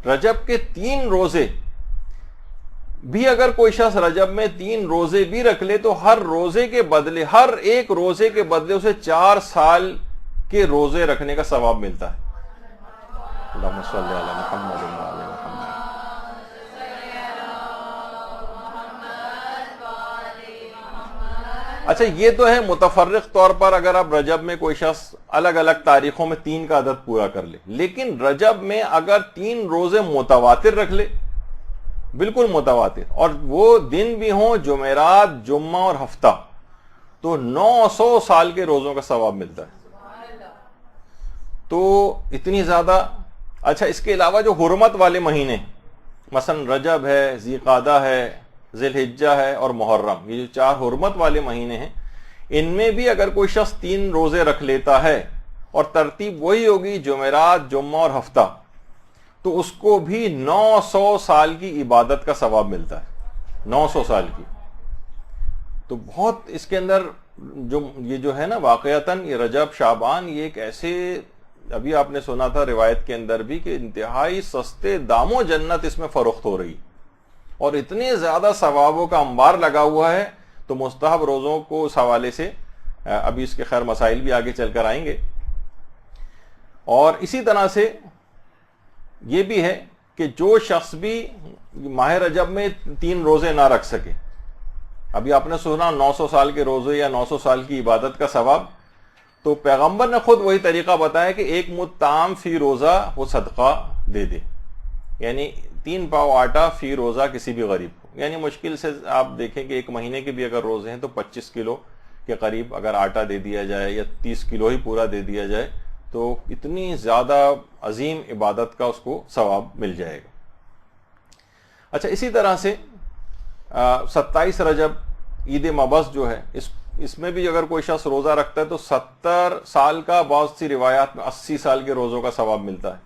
رجب کے 3 روزے بھی اگر کوئی شخص رجب میں 3 روزے بھی رکھ لے تو ہر روزے کے بدلے، ہر ایک روزے کے بدلے اسے 4 سال کے روزے رکھنے کا ثواب ملتا ہے۔ اللہم صلی علی محمد و علی محمد۔ اچھا، یہ تو ہے متفرق طور پر اگر آپ رجب میں کوئی شخص الگ الگ تاریخوں میں 3 کا عدد پورا کر لے، لیکن رجب میں اگر 3 روزے متواتر رکھ لے، بالکل متواتر، اور وہ دن بھی ہوں جمعرات، جمعہ اور ہفتہ، تو 900 سال کے روزوں کا ثواب ملتا ہے۔ تو اتنی زیادہ۔ اچھا، اس کے علاوہ جو حرمت والے مہینے، مثلا رجب ہے، ذی قعدہ ہے، ذی الحجہ ہے اور محرم، یہ جو 4 حرمت والے مہینے ہیں، ان میں بھی اگر کوئی شخص 3 روزے رکھ لیتا ہے اور ترتیب وہی ہوگی جمعرات، جمعہ اور ہفتہ، تو اس کو بھی 900 سال کی عبادت کا ثواب ملتا ہے، 900 سال کی۔ تو بہت اس کے اندر یہ جو ہے نا، واقعتاً یہ رجب، شعبان، یہ ایک ایسے، ابھی آپ نے سنا تھا روایت کے اندر بھی کہ انتہائی سستے داموں جنت اس میں فروخت ہو رہی، اور اتنے زیادہ ثوابوں کا انبار لگا ہوا ہے۔ تو مستحب روزوں کو اس حوالے سے ابھی اس کے خیر مسائل بھی آگے چل کر آئیں گے۔ اور اسی طرح سے یہ بھی ہے کہ جو شخص بھی ماہ رجب میں 3 روزے نہ رکھ سکے، ابھی آپ نے سنا 900 سال کے روزے یا 900 سال کی عبادت کا ثواب، تو پیغمبر نے خود وہی طریقہ بتایا کہ 1 مد طعام فی روزہ وہ صدقہ دے دے، یعنی 3 پاؤ آٹا فی روزہ کسی بھی غریب کو، یعنی مشکل سے آپ دیکھیں کہ 1 مہینے کے بھی اگر روزے ہیں تو 25 کلو کے قریب اگر آٹا دے دیا جائے یا 30 کلو ہی پورا دے دیا جائے تو اتنی زیادہ عظیم عبادت کا اس کو ثواب مل جائے گا۔ اچھا، اسی طرح سے 27 رجب عید مبعث جو ہے، اس میں بھی اگر کوئی شخص روزہ رکھتا ہے تو 70 سال کا، بعض سی روایات میں 80 سال کے روزوں کا ثواب ملتا ہے۔